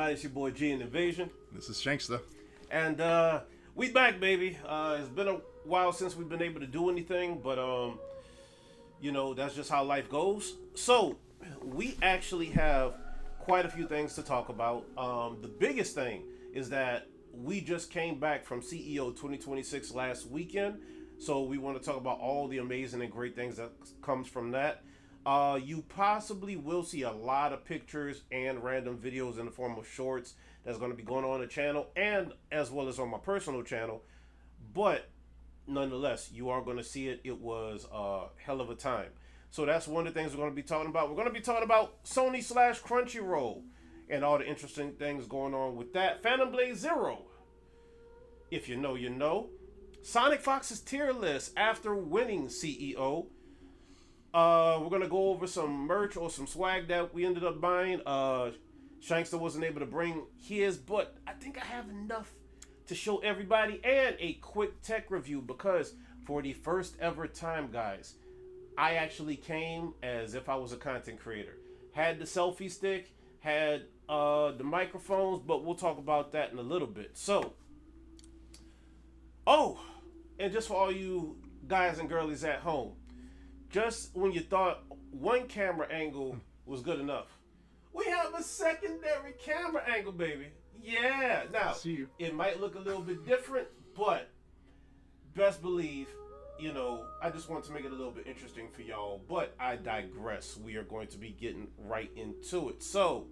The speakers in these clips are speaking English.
everybody? It's your boy G in Invasion. This is Shankster. And we back, baby. It's been a while since we've been able to do anything, but you know, that's just how life goes. So we actually have quite a few things to talk about. The biggest thing is that we just came back from CEO 2026 last weekend. So we want to talk about all the amazing and great things that comes from that. You possibly will see a lot of pictures and random videos in the form of shorts that's going to be going on the channel and as well as on my personal channel. But nonetheless, you are going to see it. It was a hell of a time. So that's one of the things we're going to be talking about. We're going to be talking about Sony / Crunchyroll and all the interesting things going on with that. Phantom Blade Zero. If you know, you know. Sonic Fox's tier list after winning CEO. We're going to go over some merch or some swag that we ended up buying. Shankster wasn't able to bring his, but I think I have enough to show everybody. And a quick tech review because for the first ever time, guys, I actually came as if I was a content creator. Had the selfie stick, had the microphones, but we'll talk about that in a little bit. So, and just for all you guys and girlies at home, just when you thought one camera angle was good enough, we have a secondary camera angle, baby. Yeah. Now, it might look a little bit different, but best believe, you know, I just want to make it a little bit interesting for y'all, but I digress. We are going to be getting right into it. So,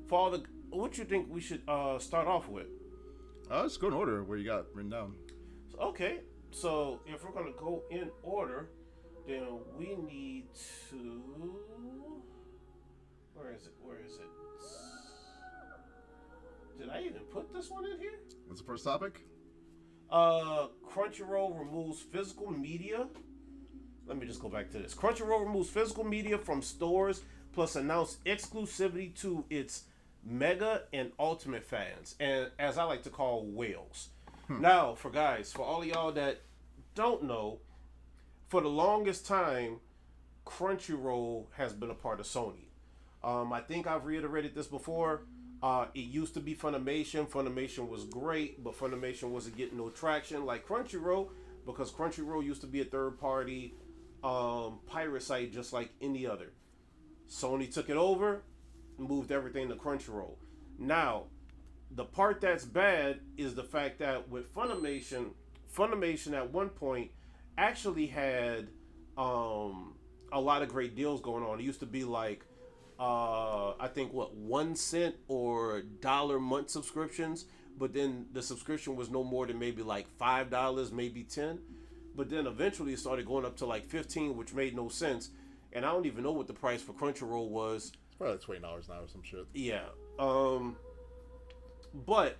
for all the, what you think we should start off with? Let's go in order where you got written down. Okay, so if we're going to go in order, then we need to... Where is it? Did I even put this one in here? What's the first topic? Crunchyroll removes physical media. Let me just go back to this. Crunchyroll removes physical media from stores, plus announced exclusivity to its Mega and Ultimate fans, and as I like to call whales. Now, for all of y'all that don't know, for the longest time, Crunchyroll has been a part of Sony. I think I've reiterated this before. It used to be Funimation. Funimation was great, but Funimation wasn't getting no traction like Crunchyroll because Crunchyroll used to be a third-party pirate site just like any other. Sony took it over, moved everything to Crunchyroll. Now, the part that's bad is the fact that with Funimation at one point actually had a lot of great deals going on. It used to be like I think 1 cent or $1 month subscriptions, but then the subscription was no more than maybe like $5, maybe 10. But then eventually it started going up to like 15, which made no sense. And I don't even know what the price for Crunchyroll was. It's probably like $20 now or some shit. Yeah. But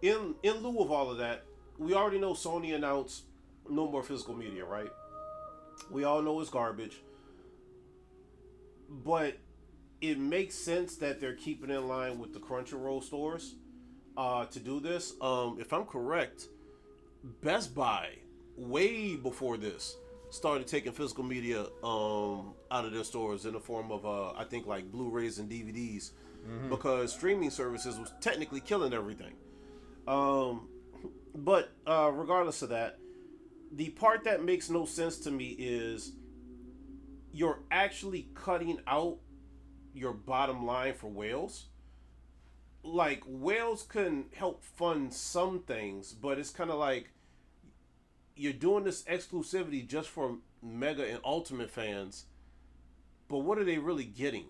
in lieu of all of that, we already know Sony announced no more physical media, right? We all know it's garbage. But it makes sense that they're keeping in line with the Crunchyroll stores to do this. If I'm correct, Best Buy, way before this, started taking physical media out of their stores in the form of, I think, like Blu-rays and DVDs. Because streaming services was technically killing everything. But regardless of that, the part that makes no sense to me is you're actually cutting out your bottom line for whales. Like, whales can help fund some things, but it's kind of like you're doing this exclusivity just for Mega and Ultimate fans, but what are they really getting?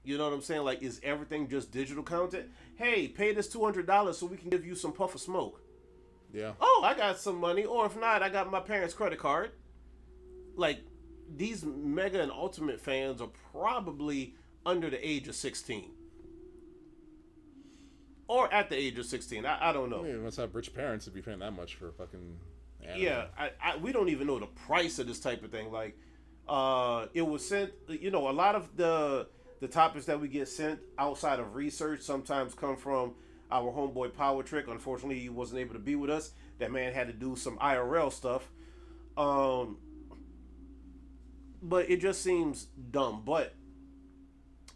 You know what I'm saying? Like, is everything just digital content? Hey, pay this $200 so we can give you some puff of smoke. Yeah. Oh, I got some money. Or if not, I got my parents' credit card. Like, these Mega and Ultimate fans are probably under the age of 16. Or at the age of 16. I don't know. I mean, you must have rich parents to be paying that much for fucking anime. Yeah, we don't even know the price of this type of thing. Like, it was sent, you know, a lot of the topics that we get sent outside of research sometimes come from our homeboy Power Trick. Unfortunately, he wasn't able to be with us. That man had to do some IRL stuff. But it just seems dumb. But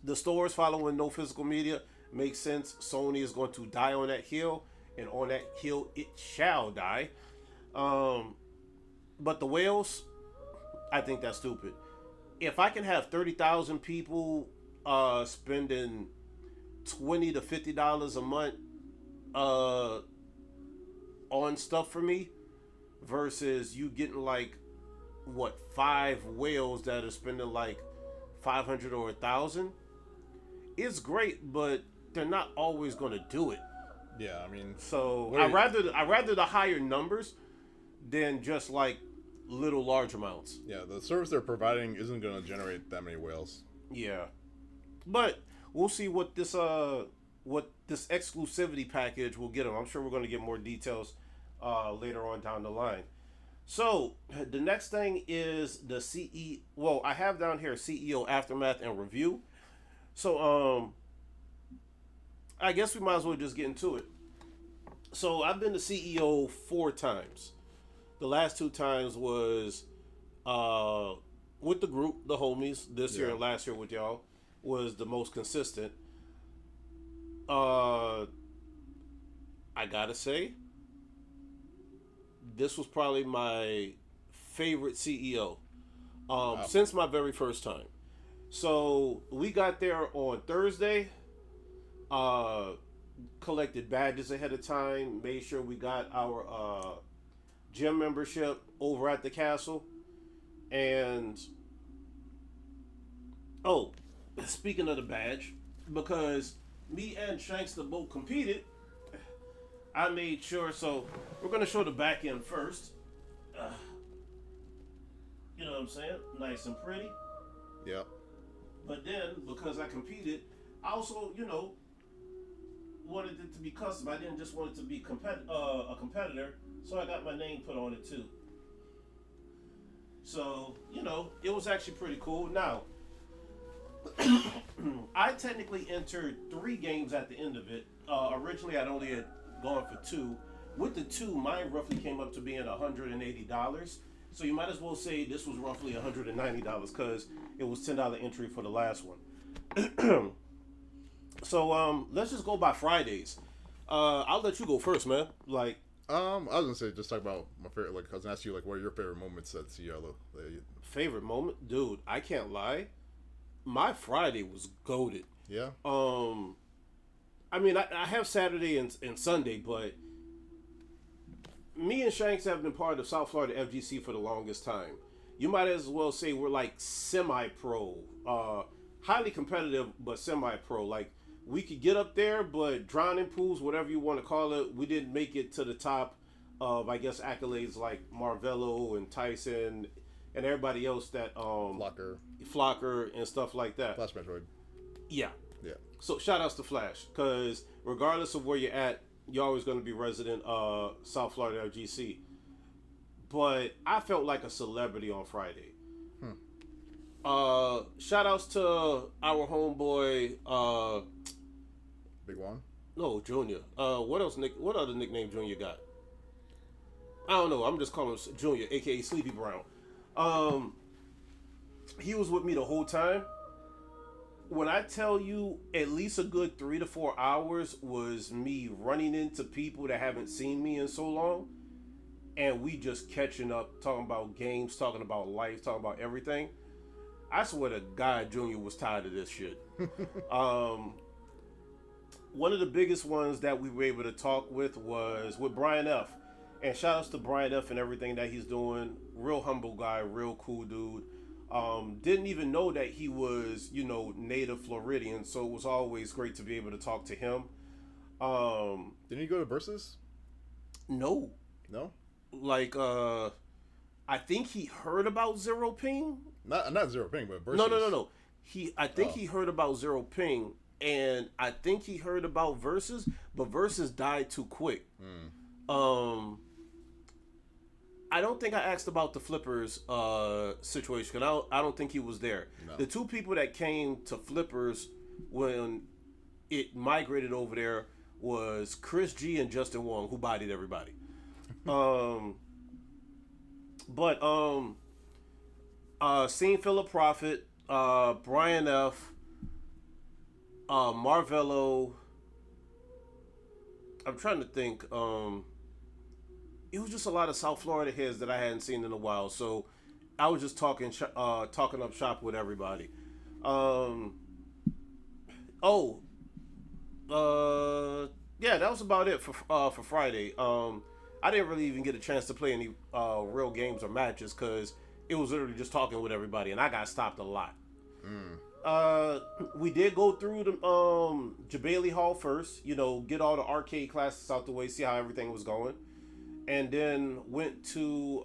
The stores following no physical media makes sense. Sony is going to die on that hill, and on that hill it shall die. Um, but the whales, I think that's stupid. If I can have 30,000 people spending $20 to $50 a month uh, on stuff for me, versus you getting like what, 5 whales that are spending like 500 or 1,000, it's great, but they're not always going to do it. Yeah, I mean, So I rather the higher numbers than just like little large amounts. yeah, the service they're providing isn't going to generate that many whales. Yeah, but we'll see what this exclusivity package will get them. I'm sure we're going to get more details later on down the line. So the next thing is the CE. Well, I have down here CEO Aftermath and Review. So I guess we might as well just get into it. So I've been the CEO 4 times. The last 2 times was with the group, the homies. This year and last year with y'all was the most consistent. I gotta say, this was probably my favorite CEO Wow. since my very first time. So we got there on Thursday. Collected badges ahead of time. Made sure we got our gym membership over at the castle. And oh, speaking of the badge, because me and Shanks the both competed, I made sure. So we're gonna show the back end first. You know what I'm saying? Nice and pretty. Yep. But then, because I competed, I also, wanted it to be custom. I didn't just want it to be a competitor, so I got my name put on it too. So, it was actually pretty cool. Now, I technically entered 3 games at the end of it. Originally, I'd only had gone for 2. With the 2, mine roughly came up to being $180. So you might as well say this was roughly $190 because it was $10 entry for the last one. So let's just go by Fridays. I'll let you go first, man. Like, I was gonna say just talk about my favorite. Like, I was gonna ask you what are your favorite moments at Cielo? favorite moment, dude. I can't lie. My Friday was goated. Yeah. I mean, I have Saturday and Sunday, but me and Shanks have been part of South Florida FGC for the longest time. You might as well say we're like semi-pro, highly competitive, but semi-pro. Like, we could get up there, but drowning pools, whatever you want to call it, we didn't make it to the top of, I guess, accolades like Marvello and Tyson and everybody else that Flocker and stuff like that. Flash Metroid. Yeah. Yeah. So shout outs to Flash, because regardless of where you're at, you're always going to be resident South Florida FGC. But I felt like a celebrity on Friday. Shout outs to our homeboy Big Juan? No, Junior. What other nickname Junior got? I don't know. I'm just calling him Junior, aka Sleepy Brown. He was with me the whole time. When I tell you at least a good 3 to 4 hours was me running into people that haven't seen me in so long, and we just catching up, talking about games, talking about life, talking about everything. I swear to God, Junior was tired of this shit. One of the biggest ones that we were able to talk with was with Brian F. And shout outs to Brian F. and everything that he's doing. Real humble guy, real cool dude. Didn't even know that he was, native Floridian, so it was always great to be able to talk to him. Didn't he go to Versus? No. No? Like, I think he heard about Zero Ping. Not Zero Ping, but Versus. No. I think he heard about Zero Ping, and I think he heard about Versus, but Versus died too quick. I don't think I asked about the Flippers situation, because I don't think he was there. No. The 2 people that came to Flippers when it migrated over there was Chris G and Justin Wong, who bodied everybody. Seen Philip Prophet, Brian F., Marvello. I'm trying to think. It was just a lot of South Florida heads that I hadn't seen in a while. So I was just talking up shop with everybody. Um, oh, yeah, that was about it for Friday. I didn't really even get a chance to play any real games or matches because it was literally just talking with everybody, and I got stopped a lot. We did go through the Jabali Hall first, get all the arcade classes out the way, see how everything was going, and then went to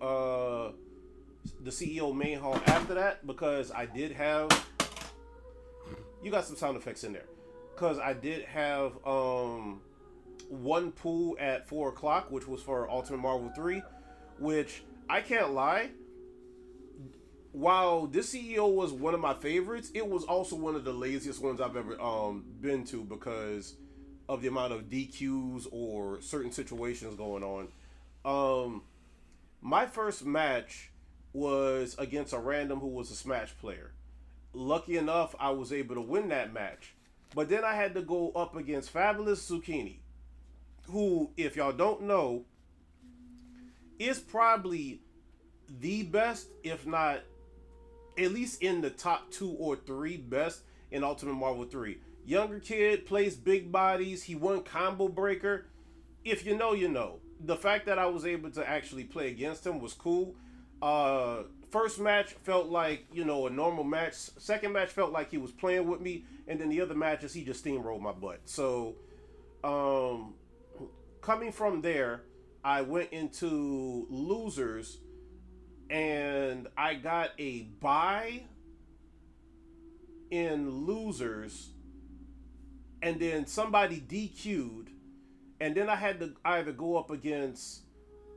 the CEO main hall after that because I did have. You got some sound effects in there, because I did have one pool at 4 o'clock, which was for Ultimate Marvel 3, which I can't lie. While this CEO was one of my favorites, it was also one of the laziest ones I've ever been to because of the amount of DQs or certain situations going on. My first match was against a random who was a Smash player. Lucky enough, I was able to win that match. But then I had to go up against Fabulous Zucchini, who, if y'all don't know, is probably the best, if not at least in the top 2 or 3 best in Ultimate Marvel 3. Younger kid, plays big bodies. He won Combo Breaker. If you know, you know. The fact that I was able to actually play against him was cool. First match felt like, a normal match. Second match felt like he was playing with me. And then the other matches, he just steamrolled my butt. So, coming from there, I went into losers. And I got a bye in losers, and then somebody DQ'd, and then I had to either go up against,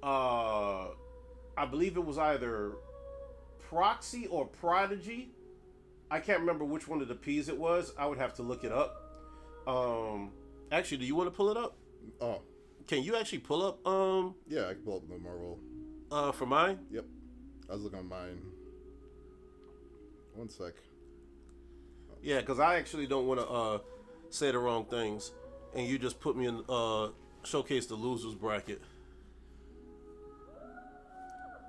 I believe it was either Proxy or Prodigy. I can't remember which one of the P's it was. I would have to look it up. Actually, do you want to pull it up? Oh. Can you actually pull up? Yeah, I can pull up the Marvel. For mine? Yep. I was looking on mine. One sec. Yeah, because I actually don't want to say the wrong things, and you just put me in showcase the losers bracket.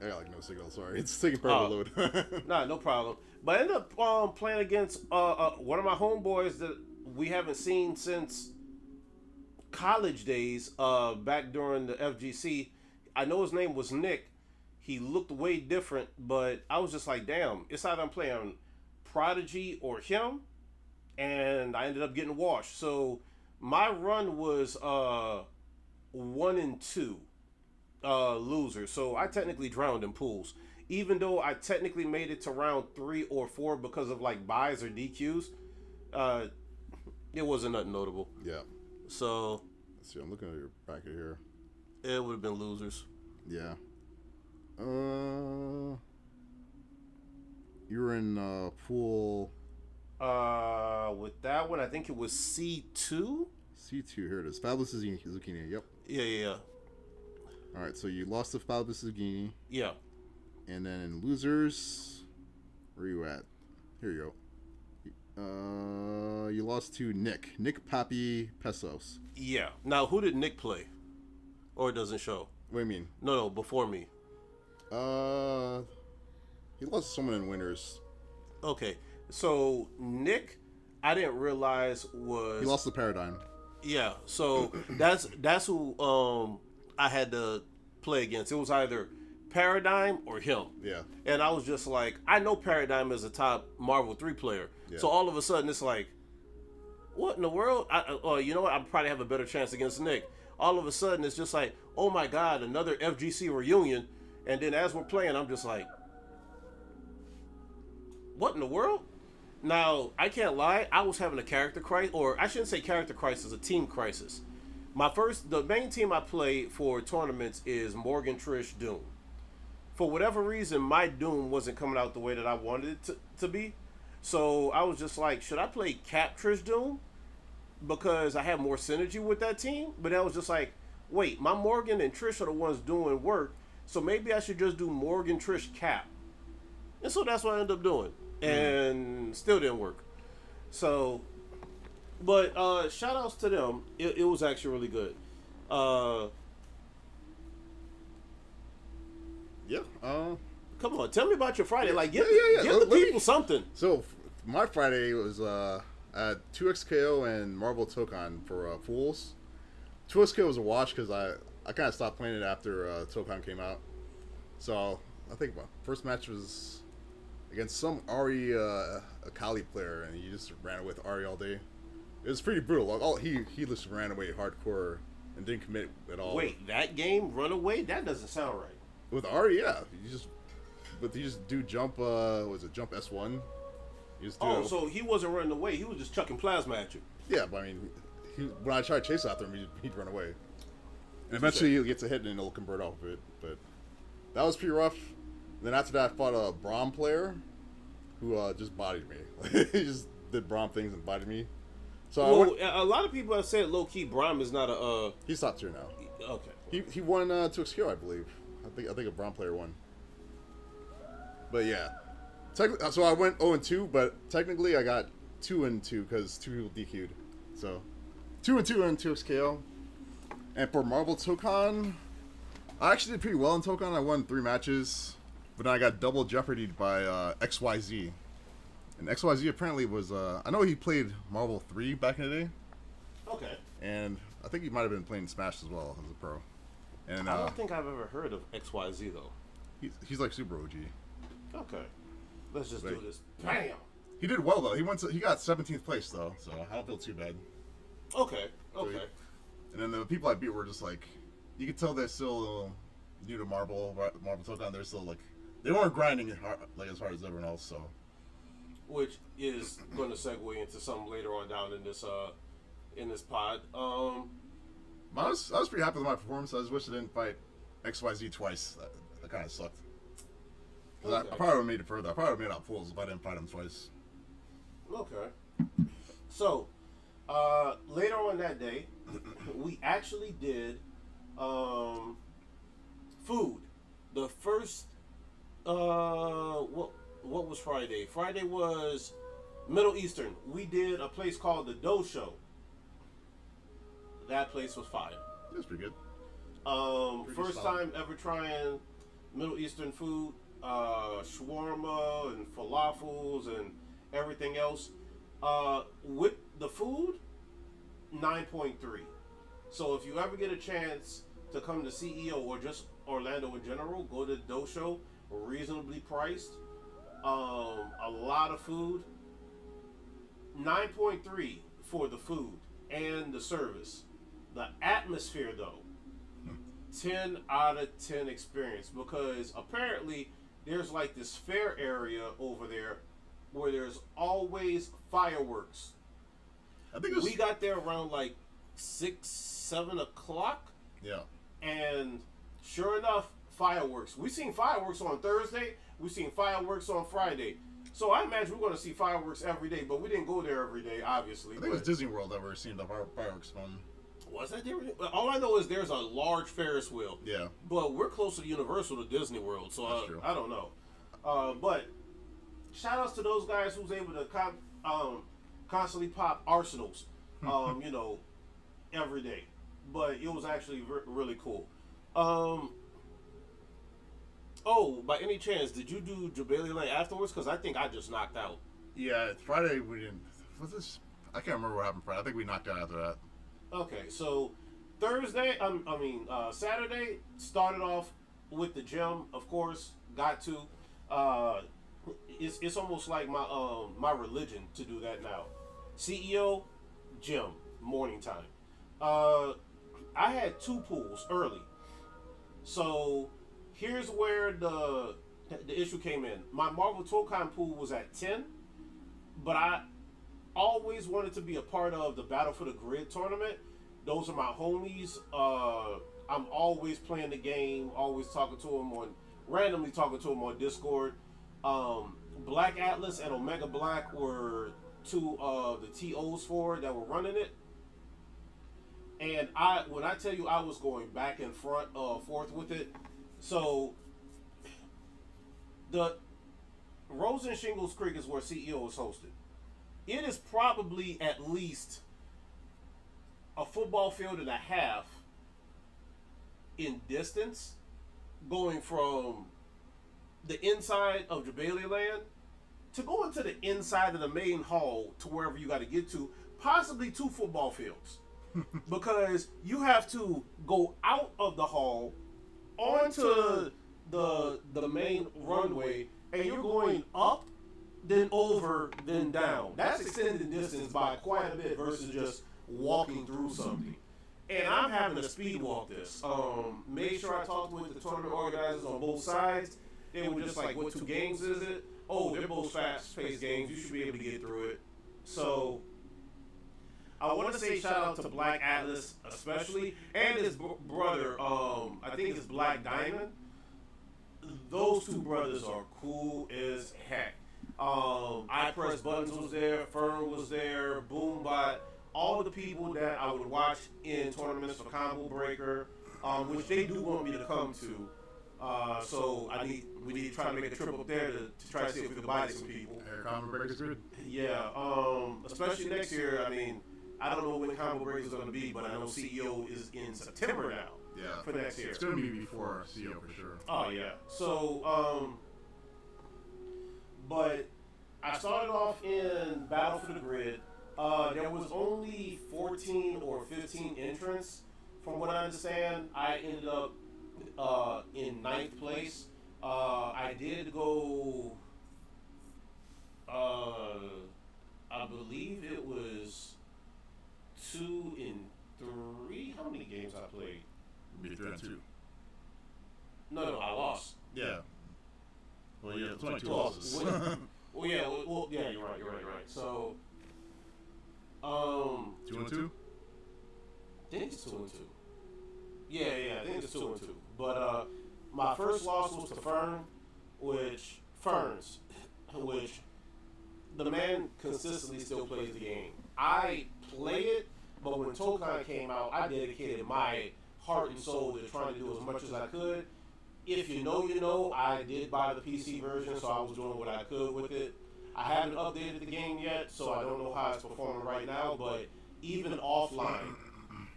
I got no signal. Sorry, it's taking forever to load. Nah, no problem. But I ended up playing against one of my homeboys that we haven't seen since college days. Back during the FGC, I know his name was Nick. He looked way different, but I was just like, damn, it's either I'm playing Prodigy or him, and I ended up getting washed. So my run was 1-2 losers. So I technically drowned in pools. Even though I technically made it to round 3 or 4 because of like buys or DQs, it wasn't nothing notable. Yeah. So let's see, I'm looking at your bracket here. It would have been losers. Yeah. You were in pool. With that one, I think it was C2. C2, here it is. Fabulous Zucchini. Yep. Yeah. All right, so you lost to Fabulous Zucchini. Yeah. And then in losers, where are you at? Here you go. You lost to Nick Papi Pesos. Yeah. Now, who did Nick play? Or it doesn't show? What do you mean? No, before me. He lost someone in winners. Okay, so Nick, I didn't realize was he lost the Paradigm. Yeah, so that's who I had to play against. It was either Paradigm or him. Yeah. And I was just like, I know Paradigm is a top Marvel 3 player. Yeah. So all of a sudden it's like, what in the world? You know what? I probably have a better chance against Nick. All of a sudden it's just like, oh my God, another FGC reunion. And then as we're playing, I'm just like, what in the world? Now, I can't lie. I was having a character crisis, or I shouldn't say character crisis, a team crisis. The main team I play for tournaments is Morgan, Trish, Doom. For whatever reason, my Doom wasn't coming out the way that I wanted it to be. So I was just like, should I play Cap, Trish, Doom? Because I have more synergy with that team. But I was just like, wait, my Morgan and Trish are the ones doing work. So maybe I should just do Morgan, Trish, Cap. And so that's what I ended up doing. And still didn't work. So But shout outs to them. It was actually really good. Uh, Yeah. Come on, tell me about your Friday. Like, Yeah. give the people something. So my Friday was I had 2XKO and Marvel Tokon for Fools. 2XKO was a watch because I kind of stopped playing it after Tokon came out. So I think my first match was against some Ari Akali player, and he just ran away with Ari all day. It was pretty brutal. Like, he just ran away hardcore and didn't commit at all. Wait, that game, Runaway? That doesn't sound right. With Ari, yeah, you just do jump. Was it jump S1? You just do So he wasn't running away. He was just chucking plasma at you. Yeah, but I mean, when I tried to chase after him, he'd run away. And eventually he gets a hit and it'll convert off of it. But that was pretty rough. And then after that, I fought a Braum player who just bodied me. He just did Braum things and bodied me. So a lot of people have said low key Braum is not a. He's top tier now. Okay. He won 2XQ, I believe. I think a Braum player won. But yeah, so I went 0-2, but technically I got 2-2 because 2 people DQ'd. So 2-2 in 2XKO. And for Marvel Tokon, I actually did pretty well in Tokon. I won 3 matches, but then I got double jeopardied by XYZ. And XYZ apparently was, I know he played Marvel 3 back in the day. Okay. And I think he might have been playing Smash as well as a pro. And I don't think I've ever heard of XYZ though. He's like super OG. Okay. Let's just do this. Bam! He did well though. He got 17th place though, so I don't feel too bad. Okay. And then the people I beat were just like, you could tell they're still new to Marvel Tokon. They're still like, they weren't grinding as hard as everyone else. So, which is going to segue into something later on down in this pod. I was pretty happy with my performance. I just wish I didn't fight XYZ twice. That kind of sucked. Okay. I probably would have made it further. I probably would have made out Fools if I didn't fight him twice. Okay. So, later on that day, we actually did food. The first, what was Friday? Friday was Middle Eastern. We did a place called the Dough Show. That place was fire. That's pretty good. First time ever trying Middle Eastern food, shawarma and falafels and everything else. With the food, 9.3. So if you ever get a chance to come to CEO or just Orlando in general, go to the Dough Show. Reasonably priced. A lot of food. 9.3 for the food and the service. The atmosphere, though, 10 out of 10 experience, because apparently there's like this fair area over there where there's always fireworks. I think we got there around like 6, 7 o'clock. Yeah. And sure enough, fireworks. We seen fireworks on Thursday. We seen fireworks on Friday. So I imagine we're going to see fireworks every day, but we didn't go there every day, obviously. I think it was Disney World that we're seeing the fireworks fun. Was that different? All I know is there's a large Ferris wheel. Yeah. But we're closer to Universal to Disney World, so I don't know. But shout outs to those guys who's able to constantly pop arsenals, every day. But it was actually really cool. By any chance, did you do Jabali Lane afterwards? Because I think I just knocked out. Yeah, Friday we didn't. Was this? I can't remember what happened Friday. I think we knocked out after that. Okay, so Saturday started off with the gym. Of course, got to. It's almost like my religion to do that now. CEO, gym, morning time. I had 2 pools early, so here's where the issue came in. My Marvel Tokon pool was at 10, but I always wanted to be a part of the Battle for the Grid tournament. Those are my homies. I'm always playing the game, always randomly talking to them on Discord. Black Atlas and Omega Black were 2 of the TOs for it that were running it. And when I tell you I was going back and forth with it, so the Rose and Shingles Creek is where CEO is hosted. It is probably at least a football field and a half in distance, going from the inside of Jabali Land to go into the inside of the main hall to wherever you got to get to, possibly 2 football fields. Because you have to go out of the hall onto the main runway, and you're going up, then over, then down. That's extended distance by quite a bit versus just walking through something. And I'm having to speed walk this. Made sure I talked with the tournament organizers on both sides. They were just like, what 2 games is it? Oh, they're both fast-paced games. You should be able to get through it. So I want to say shout out to Black Atlas especially, and his brother, I think it's Black Diamond. Those 2 brothers are cool as heck. I Press Buttons was there, Fern was there, Boombot, all the people that I would watch in tournaments for Combo Breaker, which they do want me to come to. So we need to try to make a trip up there to try to see if we can buy some people. Combo Breaker's good. Yeah, especially next year. I mean, I don't know when Combo Breaker is going to be, but I know CEO is in September now. Yeah, for next year. It's going to be before CEO for sure. Oh yeah. So, but I started off in Battle for the Grid. There was only 14 or 15 entrants, from what I understand. I ended up in 9th place. I did go. I believe it was 2 and 3. How many games I played? Be 3 and 2. No, I lost. Yeah. Well, yeah, it's only 2 Well, losses. yeah, you're right. So, 2 and 2. I think it's 2 and 2. Yeah, I think it's 2 and 2. But my first loss was to Ferns, which the man consistently still plays the game. I play it, but when Tokan came out, I dedicated my heart and soul to trying to do as much as I could. If you know, you know. I did buy the PC version, so I was doing what I could with it. I haven't updated the game yet, so I don't know how it's performing right now, but even offline,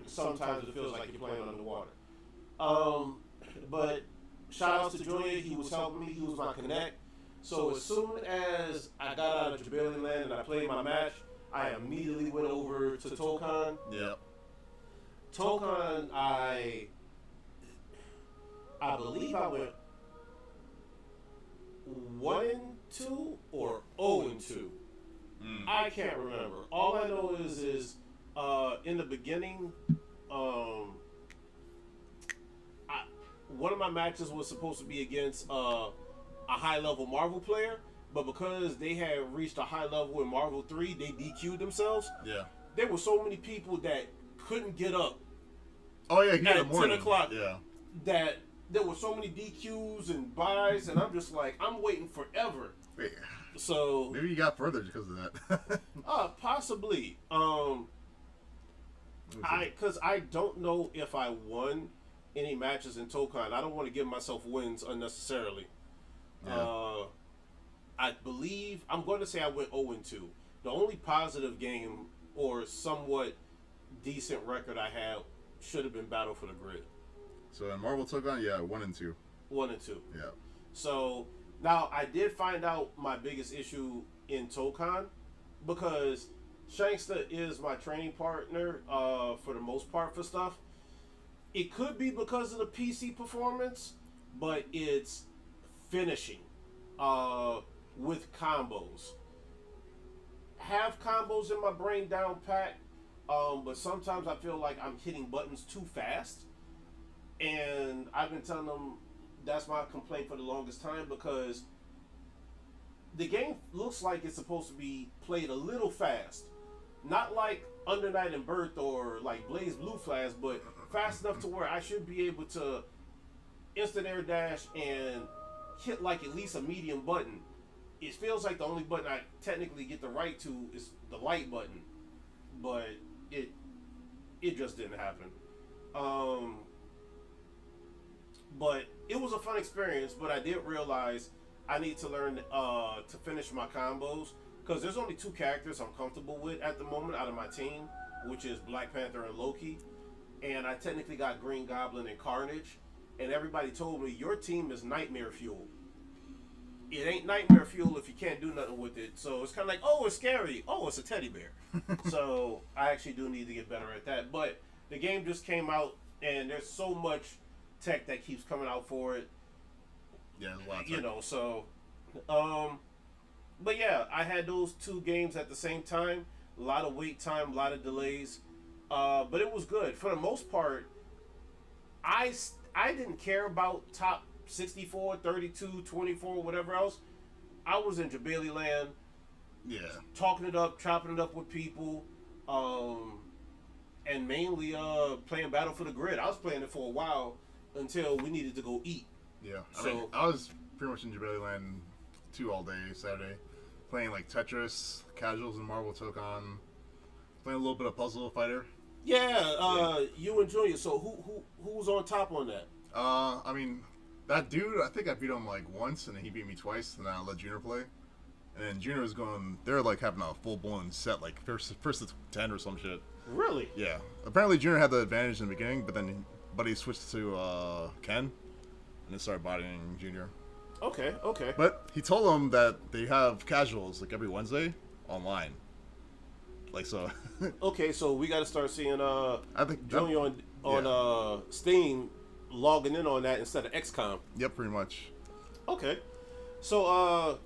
sometimes it feels like you're playing underwater. But shout outs to Junior, he was helping me, he was my connect. So as soon as I got out of Jabali Land and I played my match, I immediately went over to Tokan. Yep. Tokan, I believe I went 1 and 2 or 0 and 2. I can't remember. All I know is in the beginning, one of my matches was supposed to be against a high level Marvel player, but because they had reached a high level in Marvel 3, they DQ'd themselves. Yeah. There were so many people that couldn't get up. Oh yeah, at 10 o'clock. Yeah. That there were so many DQs and buys, and I'm just like, I'm waiting forever. Yeah. So maybe you got further because of that. Possibly. Because I don't know if I won any matches in Tokan. I don't want to give myself wins unnecessarily. Yeah. I believe I'm going to say I went 0 and 2. The only positive game or somewhat decent record I had should have been Battle for the Grid. So in Marvel Tokan, 1 and 2. 1 and 2. Yeah. So now I did find out my biggest issue in Tokan because Shanksta is my training partner for the most part for stuff. It could be because of the PC performance, but it's finishing with combos. Have combos in my brain down pat, but sometimes I feel like I'm hitting buttons too fast. And I've been telling them that's my complaint for the longest time because the game looks like it's supposed to be played a little fast. Not like Under Night and Birth or like Blaze Blue Flash, but fast enough to where I should be able to instant air dash and hit like at least a medium button. It feels like the only button I technically get the right to is the light button, but it just didn't happen. But it was a fun experience, but I did realize I need to learn to finish my combos because there's only 2 characters I'm comfortable with at the moment out of my team. which is Black Panther and Loki, and I technically got Green Goblin and Carnage, and everybody told me your team is nightmare fuel. It ain't nightmare fuel if you can't do nothing with it. So it's kind of like, oh, it's scary. Oh, it's a teddy bear. So I actually do need to get better at that. But the game just came out, and there's so much tech that keeps coming out for it. Yeah, there's a lot of You tech. know, so, but yeah, I had those two games at the same time. A lot of wait time, a lot of delays, but it was good for the most part. I didn't care about top 64, 32, 24, whatever else. I was in Jabali Land, Yeah. talking it up, chopping it up with people, and mainly playing Battle for the Grid. I was playing it for a while until we needed to go eat. Yeah. So- I was pretty much in Jabali Land 2 all day Saturday, playing like Tetris, Casuals, and Marvel Tokon, playing a little bit of Puzzle Fighter. Yeah, you and Junior. So who was on top on that? I mean, that dude, I think I beat him like once, and then he beat me twice, and then I let Junior play. And then Junior was going, they're like having a full blown set, like first to 10 or some shit. Really? Yeah. Apparently Junior had the advantage in the beginning, but then Buddy switched to Ken, and then started bodying Junior. Okay. But he told him that they have casuals like every Wednesday online. Like so. Okay, so we got to start seeing I think Junior on Steam logging in on that instead of XCOM. Yep, pretty much. Okay, so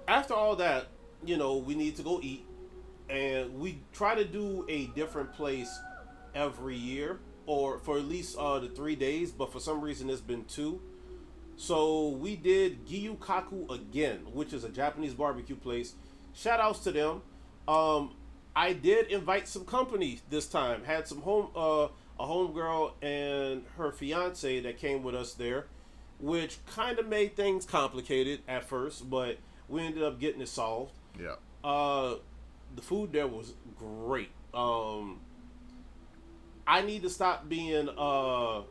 after all that, we need to go eat, and we try to do a different place every year, or for at least the 3 days. But for some reason, it's been 2. So we did Gyukaku again, which is a Japanese barbecue place. Shout outs to them. I did invite some company this time. Had some a homegirl and her fiance that came with us there, which kind of made things complicated at first, but we ended up getting it solved. Yeah. The food there was great. I need to stop being the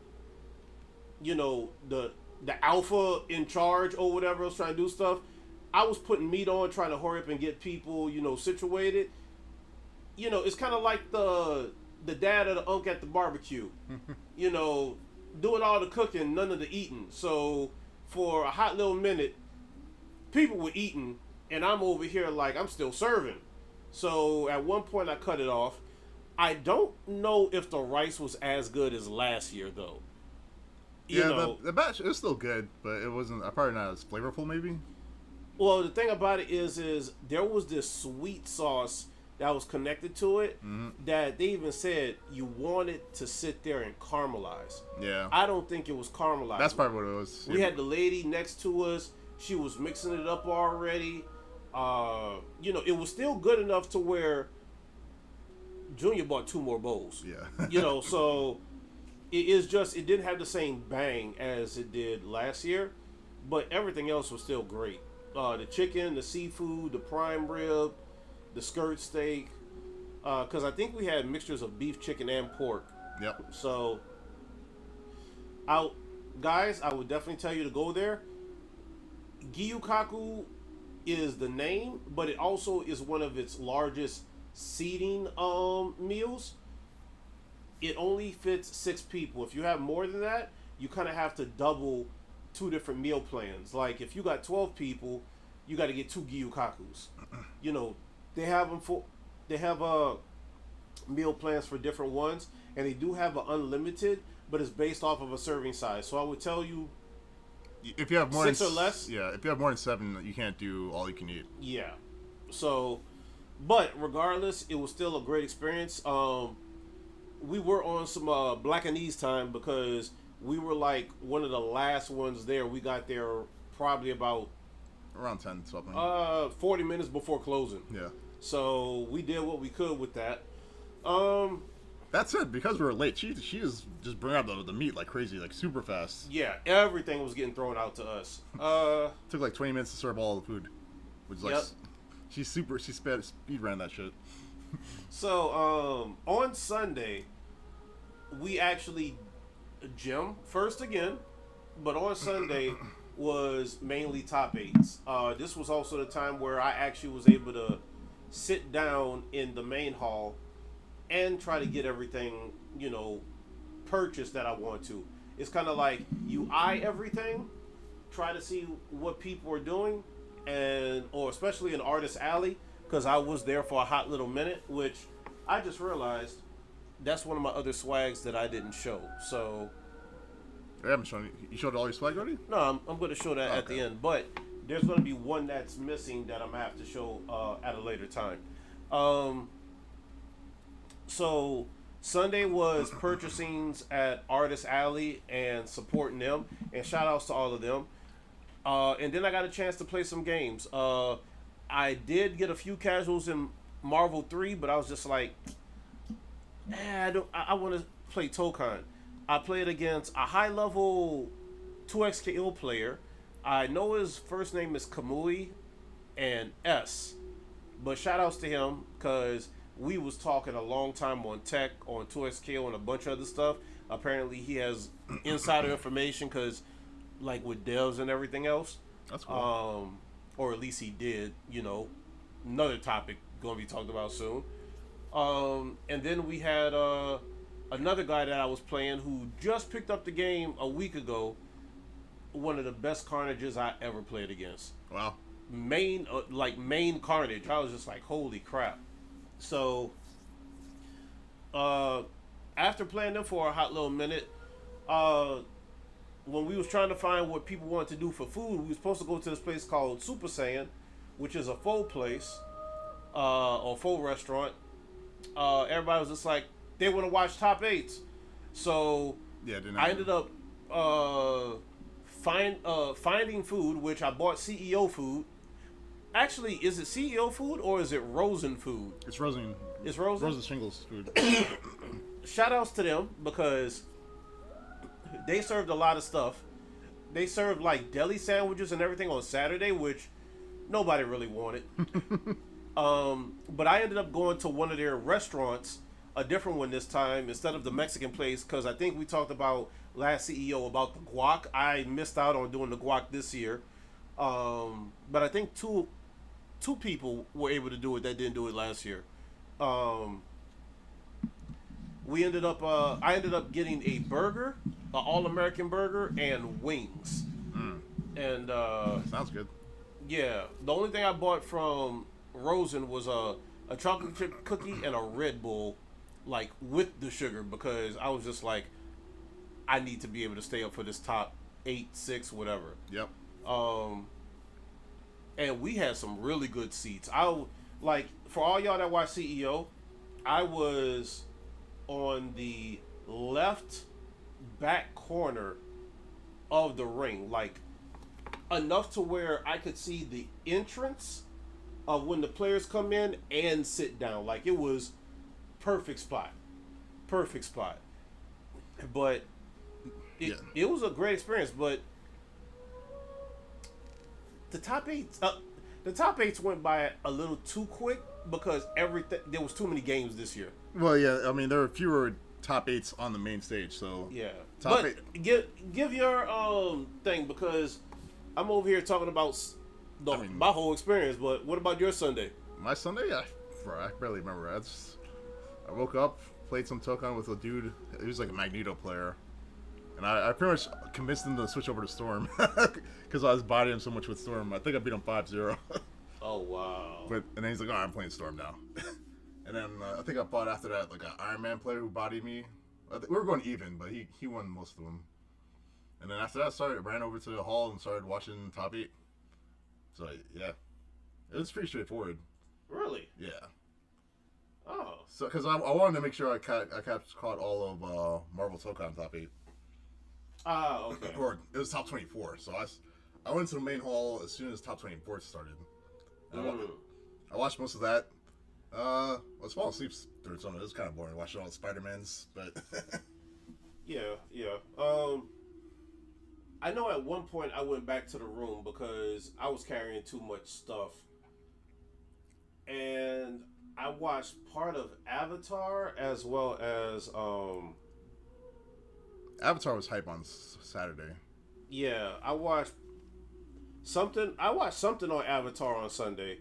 alpha in charge or whatever else, trying to do stuff. I was putting meat on, trying to hurry up and get people, situated. It's kind of like the dad or the uncle at the barbecue. Doing all the cooking, none of the eating. So for a hot little minute, people were eating, and I'm over here like I'm still serving. So at one point I cut it off. I don't know if the rice was as good as last year though. The batch is still good, but it wasn't probably not as flavorful maybe. Well, the thing about it is there was this sweet sauce that was connected to it that they even said you wanted to sit there and caramelize. Yeah. I don't think it was caramelized. That's probably what it was. We had the lady next to us. She was mixing it up already. It was still good enough to where Junior bought 2 more bowls. Yeah. So it didn't have the same bang as it did last year, but everything else was still great. The chicken, the seafood, the prime rib, the skirt steak, because I think we had mixtures of beef, chicken, and pork. Yep. So, guys, I would definitely tell you to go there. Gyukaku is the name, but it also is one of its largest seating meals. It only fits 6 people. If you have more than that, you kind of have to double 2 different meal plans. Like if you got 12 people, you got to get 2 gyukakus. They have them meal plans for different ones, and they do have an unlimited, but it's based off of a serving size. So I would tell you, if you have more 6 than or less. Yeah, if you have more than 7, you can't do all you can eat. Yeah. So, but regardless, it was still a great experience. We were on some Black and Ease time because we were like one of the last ones there. We got there probably about Around 10 something. 40 minutes before closing. Yeah. So we did what we could with that. That said, because we were late, she was just bringing out the meat like crazy, like super fast. Yeah, everything was getting thrown out to us. Took like 20 minutes to serve all the food, which is like she speed ran that shit. So on Sunday, we actually gym first again, but on Sunday was mainly top 8s. This was also the time where I actually was able to sit down in the main hall and try to get everything, purchased that I want to. It's kind of like you eye everything, try to see what people are doing, or especially in Artist Alley, because I was there for a hot little minute, which I just realized that's one of my other swags that I didn't show. So I haven't shown you. You showed all your swag already? no, I'm going to show that at the end, but there's going to be one that's missing that I'm going to have to show at a later time. So Sunday was purchasings at Artist Alley and supporting them, and shout outs to all of them. And then I got a chance to play some games. I did get a few casuals in Marvel 3, but I was just like, I want to play Tokan. I played against a high level 2XKO player. I know his first name is Kamui and S, but shout outs to him because we was talking a long time on tech, on 2XKO, and a bunch of other stuff. Apparently he has insider information because, like, with devs and everything else. That's cool. Or at least he did, another topic going to be talked about soon. And then we had another guy that I was playing who just picked up the game a week ago. One of the best Carnages I ever played against. Wow. Main Carnage. I was just like, holy crap. So, after playing them for a hot little minute, when we was trying to find what people wanted to do for food, we were supposed to go to this place called Super Saiyan, which is a pho place, or pho restaurant. Everybody was just like, they want to watch top 8s. So, yeah, I ended up finding food, which I bought CEO food. Actually, is it CEO food or is it Rosen food? It's Rosen. It's Rosen? Rosen Shingles food. Shout outs to them because they served a lot of stuff. They served like deli sandwiches and everything on Saturday, which nobody really wanted. But I ended up going to one of their restaurants, a different one this time, instead of the Mexican place, because I think we talked about last CEO about the guac. I missed out on doing the guac this year. But I think two people were able to do it that didn't do it last year. I ended up getting a burger, an all-American burger, and wings. And sounds good. Yeah, the only thing I bought from Rosen was a chocolate chip cookie and a Red Bull, like with the sugar, because I was just like, I need to be able to stay up for this top 8, 6, whatever. Yep. And we had some really good seats. For all y'all that watch CEO, I was on the left back corner of the ring, like enough to where I could see the entrance of when the players come in and sit down. Like, it was perfect spot. But it was a great experience. But the top 8s went by a little too quick because there was too many games this year. Well, yeah, I mean, there were fewer top 8s on the main stage, so yeah. Top but 8. Give your thing, because I'm over here talking about my whole experience. But what about your Sunday? My Sunday, I barely remember. I woke up, played some Tokan with a dude. He was like a Magneto player. And I pretty much convinced him to switch over to Storm because I was bodying him so much with Storm. I think I beat him 5-0. Oh, wow. And then he's like, I'm playing Storm now. And then I think I fought after that like an Iron Man player who bodied me. We were going even, but he won most of them. And then after that, I ran over to the hall and started watching Top 8. So, yeah. It was pretty straightforward. Really? Yeah. Oh. So, because I wanted to make sure I caught all of Marvel Tokan Top 8. Ah, okay. Or it was top 24. So I went to the main hall as soon as top 24 started. I watched most of that. I was falling asleep through some of it. It was kind of boring watching all the Spider-Mans, but yeah. I know at one point I went back to the room because I was carrying too much stuff. And I watched part of Avatar as well as Avatar was hype on Saturday. Yeah, I watched something on Avatar on Sunday.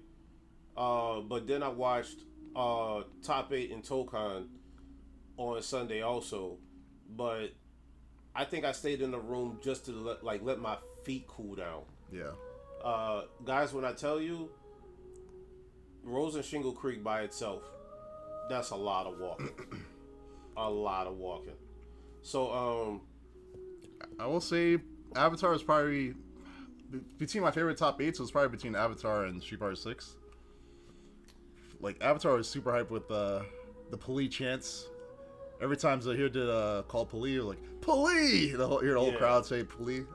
But then I watched Top 8 and Tokan on Sunday also, but I think I stayed in the room just to let my feet cool down. Yeah. Guys, when I tell you, Rose and Shingle Creek by itself, that's a lot of walking. A lot of walking. So, I will say Avatar is probably between my favorite top 8, so it's probably between Avatar and Street Fighter 6. Like, Avatar was super hyped with the Pali chants. Every time Zahir did call Pali, you're like, Pali! Hear the whole crowd say Pali.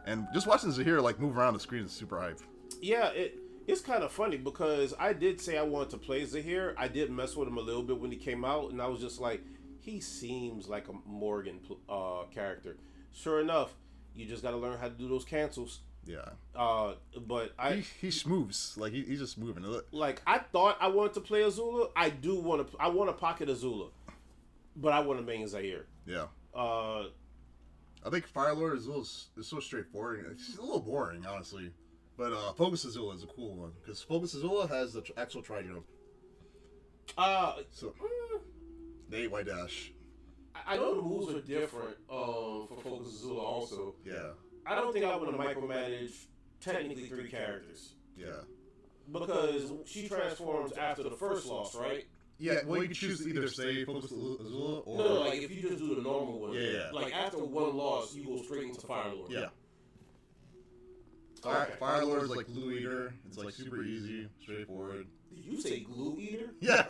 And just watching Zahir like move around the screen is super hype. Yeah, it's kind of funny because I did say I wanted to play Zahir. I did mess with him a little bit when he came out, and I was just like, he seems like a Morgan character. Sure enough, you just got to learn how to do those cancels. Yeah. But he moves like he's just moving. Like, I thought I wanted to play Azula. I want to pocket Azula, but I want to main Zahir. Yeah. I think Fire Lord Azula is so straightforward. It's a little boring, honestly. But Focus Azula is a cool one because Focus Azula has the actual tri jump. So the 8Y dash. I know the moves are different for Focus Azula also. Yeah. I don't think I want to micromanage technically 3 characters. Yeah. Because she transforms after the first loss, right? Yeah, well, you can choose to either say Focus Azula or... No, like if you just do the normal one. Yeah. Like after one loss, you go straight into Fire Lord. Yeah. Okay. Fire Lord is like Glue Eater. It's like super easy, straightforward. Did you say Glue Eater? Yeah.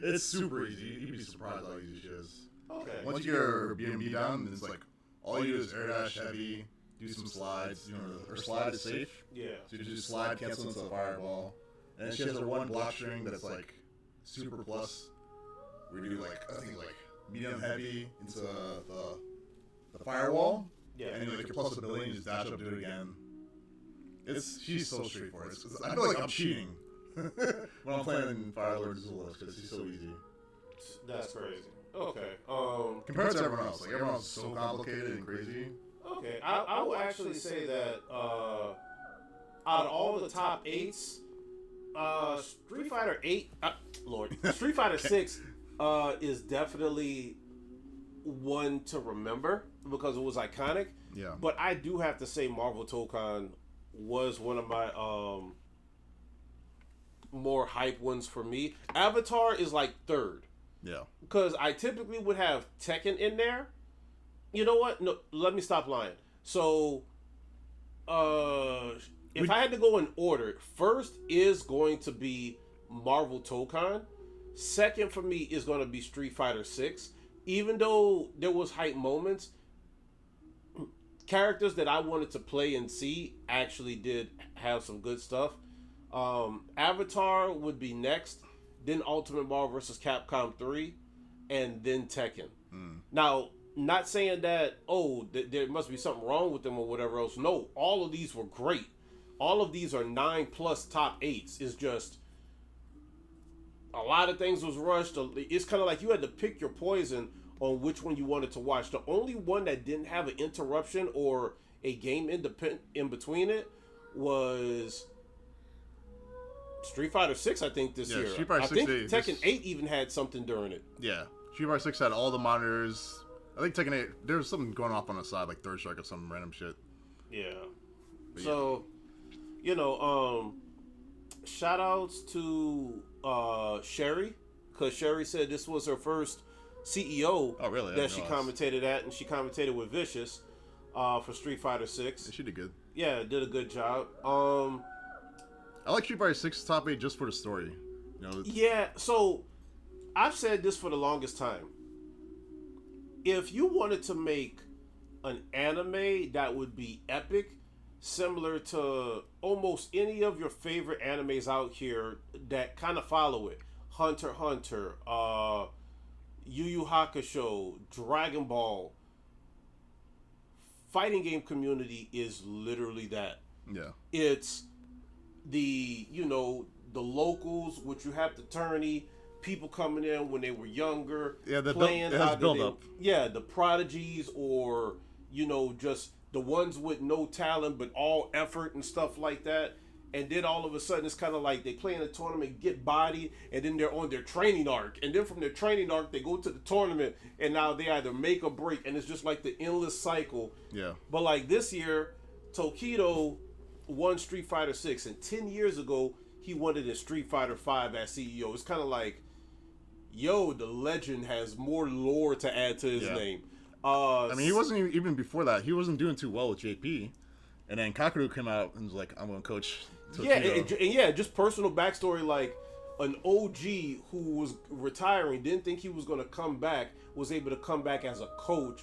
It's super easy. You'd be surprised how easy she is. Okay. Once you get her BMB down, it's like all you do is air dash heavy, do some slides. You know, her slide is safe. Yeah. So you just slide, cancel into a fireball. And then she has her one block string that's like super plus. We do like, I think like medium heavy into the firewall. Yeah. And then like your plus ability, you just dash up, do it again. She's so straightforward. I feel like I'm cheating when I'm playing Fire Lord Azula because she's so easy. That's crazy. Okay. Compared to everyone else, like everyone else is so complicated and crazy. Okay, I will actually say that out of all the top 8s, Street Fighter 8, Street Fighter 6 is definitely one to remember because it was iconic. Yeah. But I do have to say Marvel Dokkan was one of my more hype ones for me. Avatar is like 3rd. Yeah. Because I typically would have Tekken in there. You know what? No, let me stop lying. So, if I had to go in order, first is going to be Marvel Dokkan. Second for me is going to be Street Fighter 6. Even though there was hype moments, characters that I wanted to play and see actually did have some good stuff. Avatar would be next, then Ultimate Marvel vs. Capcom 3, and then Tekken. Now, not saying that, there must be something wrong with them or whatever else. No, all of these were great. All of these are 9+ top 8s. It's just a lot of things was rushed. It's kind of like you had to pick your poison on which one you wanted to watch. The only one that didn't have an interruption or a game in between it was Street Fighter 6, I think, this year. Street Fighter I 6, think Tekken 8 even had something during it. Yeah. Street Fighter 6 had all the monitors. I think Tekken 8, there was something going off on the side, like Third Strike or some random shit. Yeah. But so, shout outs to Sherry, because Sherry said this was her first CEO that she commentated at, and she commentated with Vicious for Street Fighter 6. Yeah, she did good. Yeah, did a good job. I like Street Fighter 6 top 8 just for the story. Yeah, so I've said this for the longest time. If you wanted to make an anime that would be epic, similar to almost any of your favorite animes out here that kind of follow it, Hunter x Hunter, Yu Yu Hakusho, Dragon Ball, fighting game community is literally that. Yeah. It's the locals, which you have the tourney, people coming in when they were younger, playing build up. Yeah, the prodigies, or just the ones with no talent but all effort and stuff like that. and then all of a sudden it's kind of like they play in a tournament, get bodied, and then they're on their training arc, and then from their training arc they go to the tournament, and now they either make or break, and it's just like the endless cycle. Yeah. But like this year, Tokido won Street Fighter 6, and 10 years ago he won it in Street Fighter 5 as CEO. It's kind of like, yo, the legend has more lore to add to his name. I mean, he wasn't even before that. He wasn't doing too well with JP, and then Kakeru came out and was like, "I'm going to coach." Tokido. Yeah, just personal backstory. Like an OG who was retiring, didn't think he was going to come back, was able to come back as a coach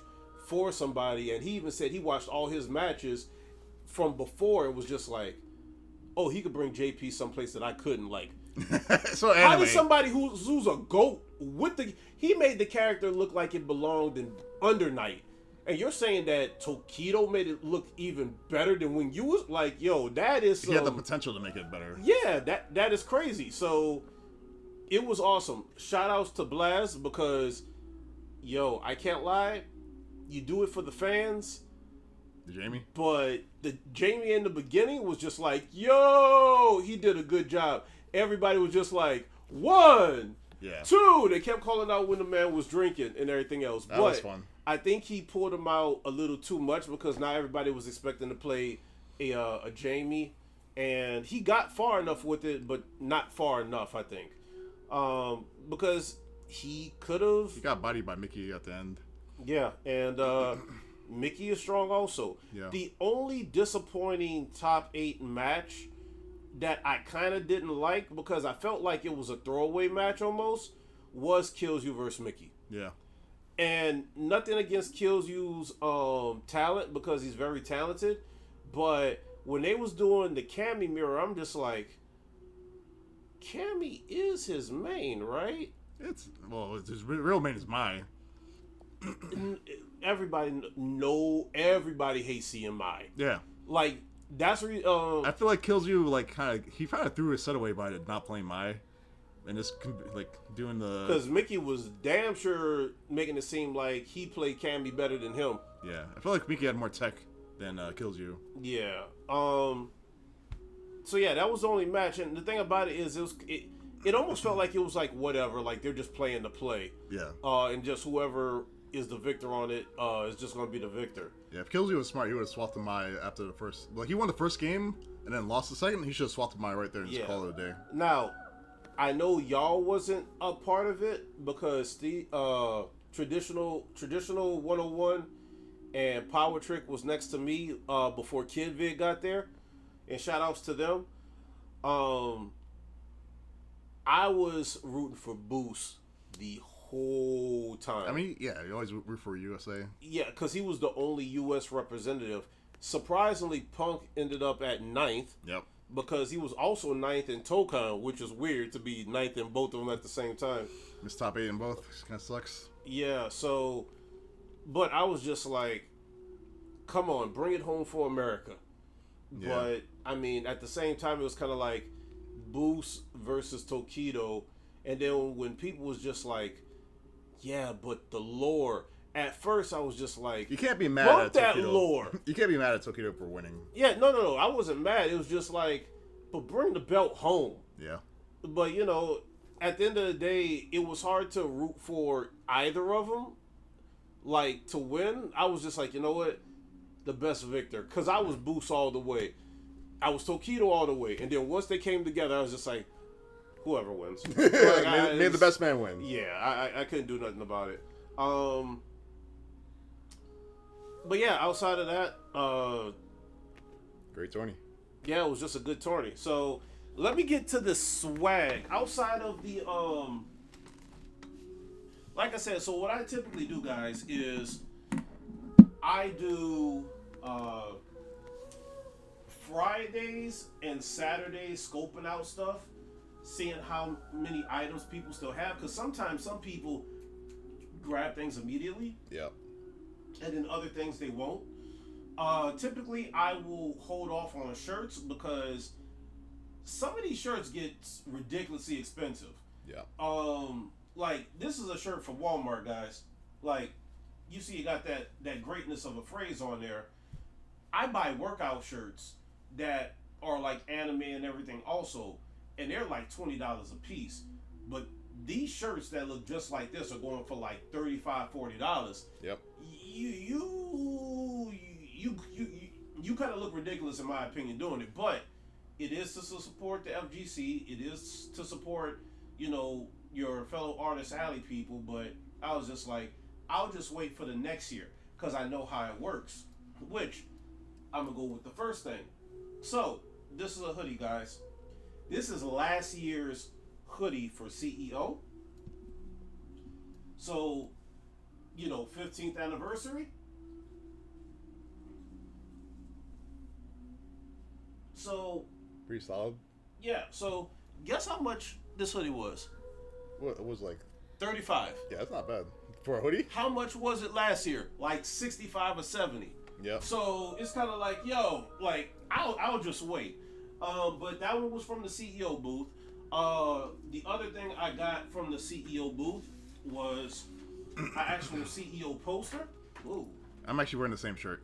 for somebody, and he even said he watched all his matches from before. It was just like, oh, he could bring JP someplace that I couldn't. Like, so anyway, how does somebody who's a GOAT with he made the character look like it belonged in Under Night, and you're saying that Tokido made it look even better than when you was like, yo, that is he had the potential to make it better. Yeah, that is crazy. So it was awesome. Shout outs to Blaz because, yo, I can't lie, you do it for the fans. The Jamie? But the Jamie in the beginning was just like, yo, he did a good job. Everybody was just like, 1, 2. They kept calling out when the man was drinking and everything else. That was fun. I think he pulled him out a little too much because now everybody was expecting to play a Jamie. And he got far enough with it, but not far enough, I think. Because he could have... He got bodied by Mickey at the end. Yeah, and Mickey is strong also. Yeah. The only disappointing top 8 match that I kind of didn't like, because I felt like it was a throwaway match almost, was Kills You versus Mickey. Yeah. And nothing against Kills You's talent, because he's very talented, but when they was doing the Cammy mirror, I'm just like, Cammy is his main, right? His real main is mine. Everybody hates CMI. Yeah. Like, that's I feel like Kills You, like, he kind of threw his set away by not playing Mai, and just like doing the, because Mickey was damn sure making it seem like he played Cammy better than him. Yeah, I feel like Mickey had more tech than Kills You. Yeah. So yeah, that was the only match, and the thing about it is it almost felt like it was like whatever, like they're just playing the play. Yeah. And just whoever is the victor on it is just going to be the victor. Yeah, if Kills You was smart, he would have swapped to Mai after the first... Like, he won the first game and then lost the second. He should have swapped to Mai right there and just call it a day. Now, I know y'all wasn't a part of it because the traditional 101 and Power Trick was next to me before Kid Vid got there. And shout outs to them. I was rooting for Boost the whole time. I mean, yeah, you always root for USA. Yeah, because he was the only U.S. representative. Surprisingly, Punk ended up at 9th. Yep. Because he was also 9th in Tokan, which is weird to be 9th in both of them at the same time. Missed top 8 in both. Kind of sucks. Yeah, so... But I was just like, come on, bring it home for America. Yeah. But, I mean, at the same time, it was kind of like Boost versus Tokido. And then when people was just like, yeah, but the lore. At first, I was just like, you can't be mad at that Tokido. Lore. You can't be mad at Tokido for winning. Yeah, no. I wasn't mad. It was just like, but bring the belt home. Yeah. But, you know, at the end of the day, it was hard to root for either of them. Like, to win, I was just like, you know what? The best victor. Because I was Boost all the way. I was Tokido all the way. And then once they came together, I was just like, whoever wins. Like, may the best man win. Yeah, I couldn't do nothing about it. But yeah, outside of that, great tourney. Yeah, it was just a good tourney. So let me get to the swag. Outside of the like I said, so what I typically do, guys, is I do Fridays and Saturdays scoping out stuff, seeing how many items people still have, because sometimes some people grab things immediately. Yeah. And then other things they won't. Typically, I will hold off on shirts because some of these shirts get ridiculously expensive. Yeah. Like, this is a shirt from Walmart, guys. Like, you see you got that greatness of a phrase on there. I buy workout shirts that are like anime and everything also, and they're like $20 a piece. But these shirts that look just like this are going for like $35, $40. Yep. You kind of look ridiculous in my opinion doing it, but it is to support the FGC. It is to support, your fellow artist alley people. But I was just like, I'll just wait for the next year because I know how it works. Which I'm gonna go with the first thing. So this is a hoodie, guys. This is last year's hoodie for CEO. So, 15th anniversary. So, Pretty solid. yeah. So, guess how much this hoodie was? What it was like? 35. Yeah, that's not bad for a hoodie. How much was it last year? Like 65 or 70. Yeah. So it's kind of like, I'll just wait. But that one was from the CEO booth. The other thing I got from the CEO booth was an actual CEO poster. Ooh. I'm actually wearing the same shirt.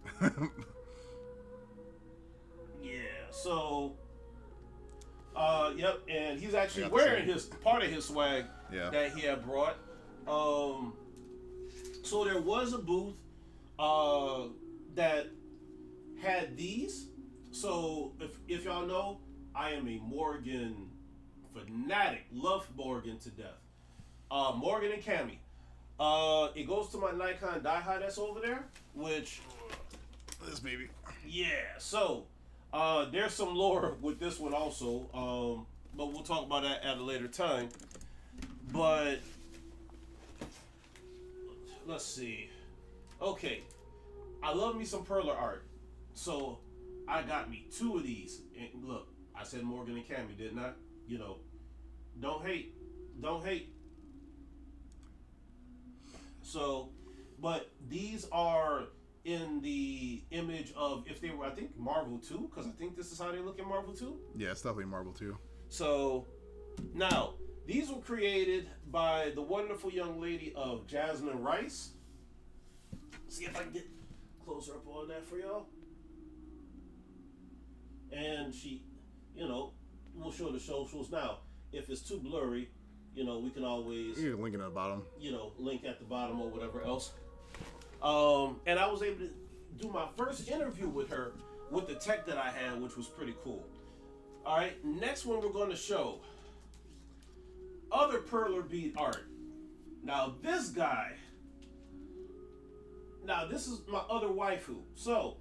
Yeah. So, yep. And he's actually got the wearing same. his part of his swag Yeah. that he had brought. So there was a booth that had these. So if y'all know, I am a Morgan fanatic. Love Morgan to death. Morgan and Cammy. It goes to my Nikon Die-Hi that's over there, which This baby. yeah. So there's some lore with this one also. But we'll talk about that at a later time. But let's see. Okay, I love me some perler art, so I got me 2 of these. And look, I said Morgan and Cammy, didn't I? Don't hate, don't hate. So, but these are in the image of if they were, I think Marvel 2, because I think this is how they look in Marvel 2. Yeah, it's definitely Marvel too. So, now these were created by the wonderful young lady of Jasmine Rice. See if I can get closer up on that for y'all. And she, we'll show the socials. Now, if it's too blurry, we can always, You can link it at the bottom. link at the bottom or whatever else. And I was able to do my first interview with her with the tech that I had, which was pretty cool. All right, next one we're going to show other perler bead art. Now this guy. Now this is my other waifu. So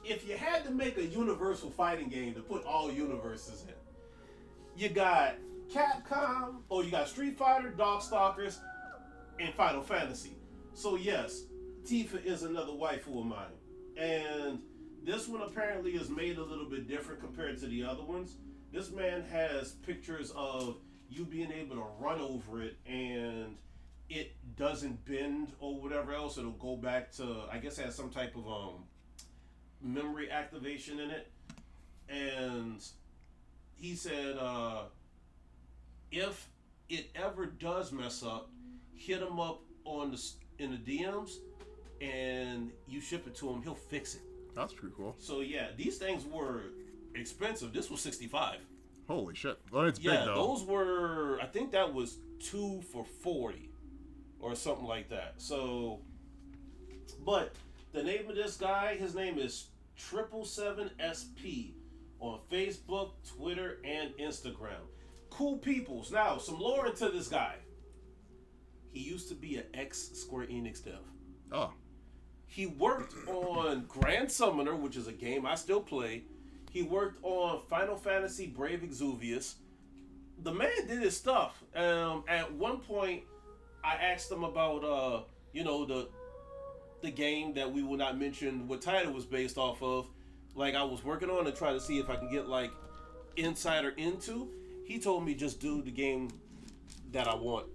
if you had to make a universal fighting game to put all universes in, you got Capcom, or you got Street Fighter, Darkstalkers, and Final Fantasy. So yes, Tifa is another waifu of mine. And this one apparently is made a little bit different compared to the other ones. This man has pictures of you being able to run over it and it doesn't bend or whatever else. It'll go back to, I guess it has some type of memory activation in it. And he said, if it ever does mess up, hit him up in the DMs and you ship it to him, he'll fix it. That's pretty cool. So yeah, these things were expensive. This was $65. Holy shit. Well, it's Yeah, big though. those were, I think that was 2 for $40 or something like that. So, but the name of this guy, his name is 777SP on Facebook, Twitter, and Instagram. Cool peoples. Now, some lore into this guy. He used to be an ex-Square Enix dev. Oh. He worked on Grand Summoner, which is a game I still play. He worked on Final Fantasy Brave Exuvius. The man did his stuff. At one point, I asked him about, the game that we will not mention what title was based off of. Like, I was working on to try to see if I can get, like, insider into. He told me just do the game that I want.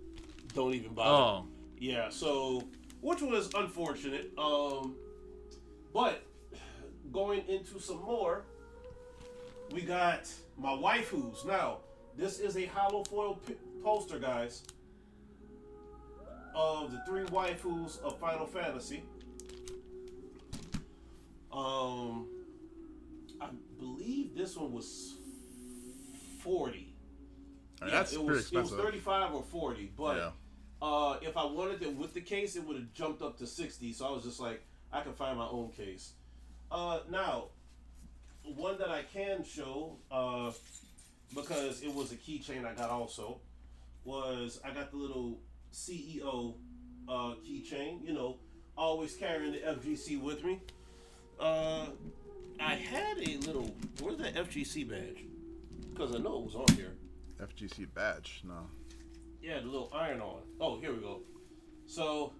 Don't even bother. Oh. Yeah, so, which was unfortunate. But going into some more, we got my waifus. Now, this is a hollow foil poster, guys, of the 3 waifus of Final Fantasy. I believe this one was 40. I mean, that's it pretty was expensive. 35 or 40, but Yeah. if I wanted it with the case, it would have jumped up to 60. So I was just like, I can find my own case. Now, one that I can show, because it was a keychain I got also, was I got the little CEO keychain. You know, always carrying the FGC with me. I had a little. Where's that FGC badge? Because I know it was on here. FGC badge, no. Yeah, the little iron on. Oh, here we go. So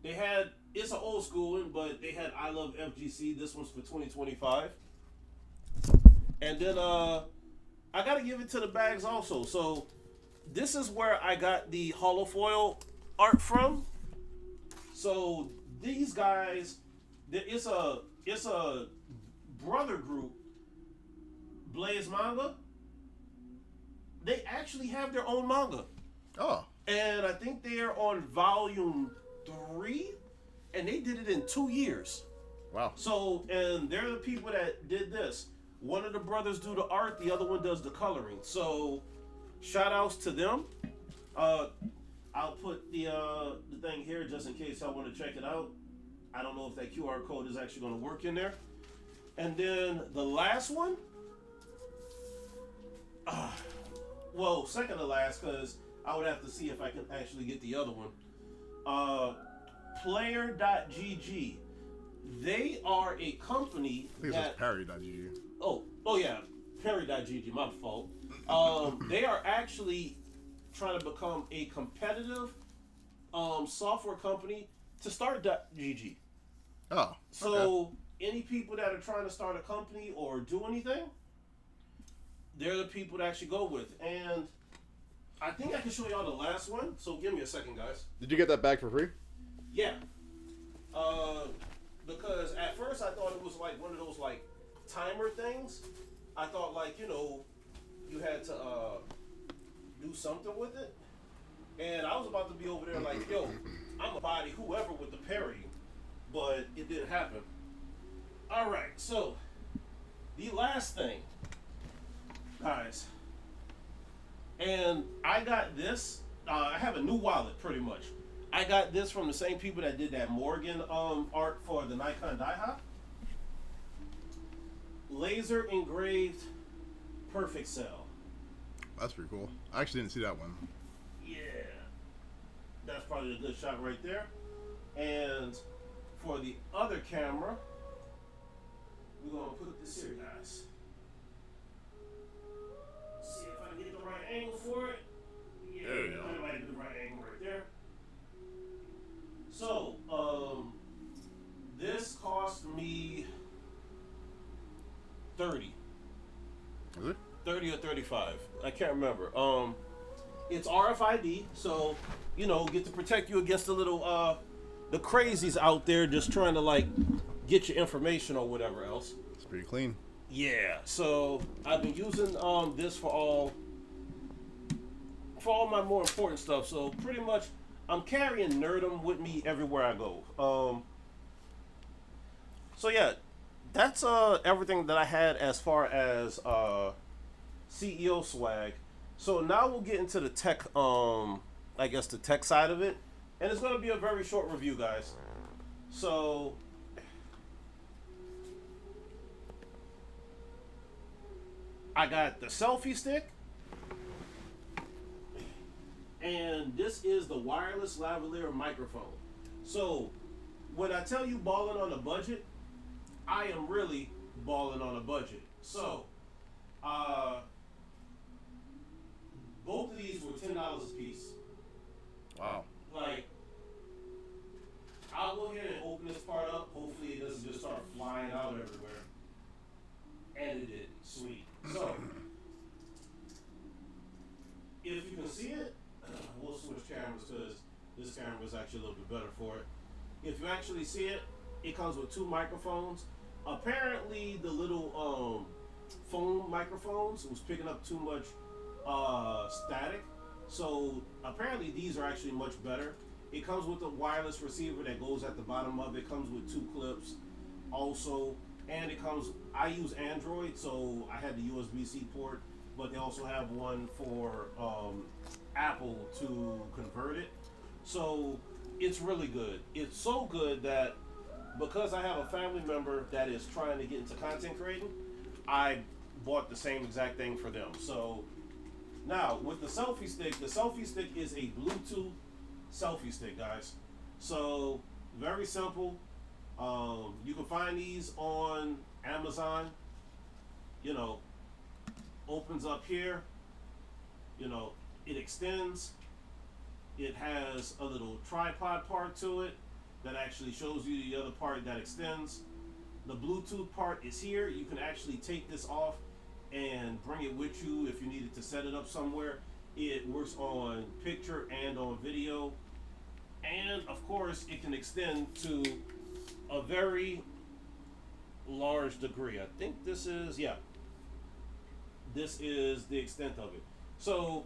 they had. It's an old school one, but they had I Love FGC. This one's for 2025. And then I gotta give it to the bags also. So this is where I got the holofoil art from. So these guys, it's a brother group, Blaze Manga. They actually have their own manga. Oh. And I think they're on volume 3, and they did it in 2 years. Wow. So, and they're the people that did this. One of the brothers do the art, the other one does the coloring. So, shout outs to them. I'll put the thing here just in case I want to check it out. I don't know if that QR code is actually going to work in there. And then the last one, well, second to last, because I would have to see if I can actually get the other one. Player.gg. They are a company I think it was Perry.gg. Oh yeah, Perry.gg, my fault. They are actually trying to become a competitive software company to start .gg. Oh. So any people that are trying to start a company or do anything, they're the people to actually go with. And I think I can show y'all the last one. So give me a second, guys. Did you get that bag for free? Yeah. Because at first I thought it was like one of those like timer things. I thought like, you know, you had to do something with it. And I was about to be over there like, yo, I'm gonna body whoever with the Perry. But it didn't happen. Alright, so the last thing, guys. And I got this. I have a new wallet pretty much. I got this from the same people that did that Morgan art for the Nikon Daiha. Laser engraved perfect cell. That's pretty cool. I actually didn't see that one. Yeah. That's probably a good shot right there. And for the other camera, we're going to put this here, guys. See if I can get the right angle for it. Yeah, there you go. I might get the right angle right there. So, this cost me 30. Is it? 30 or 35. I can't remember. It's RFID, so, you know, get to protect you against the little, the crazies out there just trying to, like, get your information or whatever else. It's pretty clean. Yeah, so I've been using this for all my more important stuff. So pretty much, I'm carrying Nerdum with me everywhere I go. So yeah, that's everything that I had as far as CEO swag. So now we'll get into the tech. I guess the tech side of it, and it's going to be a very short review, guys. So. I got the selfie stick, and this is the wireless lavalier microphone. So, when I tell you balling on a budget, I am really balling on a budget. So, both of these were $10 a piece. Wow. Like, I'll go ahead and open this part up. Hopefully, it doesn't just start flying out everywhere. And it did. Sweet. So, if you can see it, we'll switch cameras because this camera is actually a little bit better for it. If you actually see it, it comes with 2 microphones. Apparently, the little phone microphones was picking up too much static. So, apparently, these are actually much better. It comes with a wireless receiver that goes at the bottom of it. It comes with 2 clips. Also, and it comes. I use Android, so I had the USB-C port, but they also have one for Apple to convert it. So it's really good. It's so good that because I have a family member that is trying to get into content creating, I bought the same exact thing for them. So now with the selfie stick is a Bluetooth selfie stick, guys. So very simple. You can find these on Amazon. You know, opens up here. You know, it extends. It has a little tripod part to it that actually shows you the other part that extends. The Bluetooth part is here. You can actually take this off and bring it with you if you needed to set it up somewhere. It works on picture and on video. And of course, it can extend to a very large degree. I think this is, yeah, this is the extent of it. So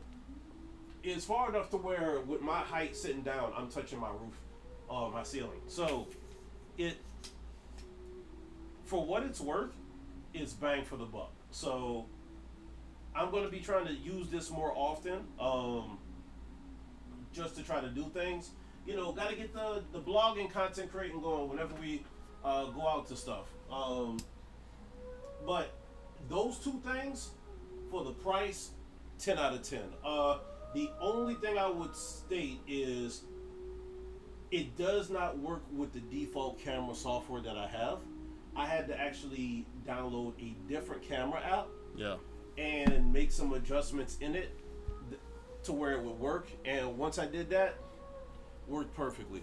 it's far enough to where with my height sitting down, I'm touching my roof, my ceiling. So it, for what it's worth, it's bang for the buck. So I'm going to be trying to use this more often, just to try to do things. You know, got to get the blogging, content creating going whenever we go out to stuff. But those two things, for the price, 10 out of 10. The only thing I would state is it does not work with the default camera software that I have. I had to actually download a different camera app. Yeah. And make some adjustments in it to where it would work. And once I did that, worked perfectly.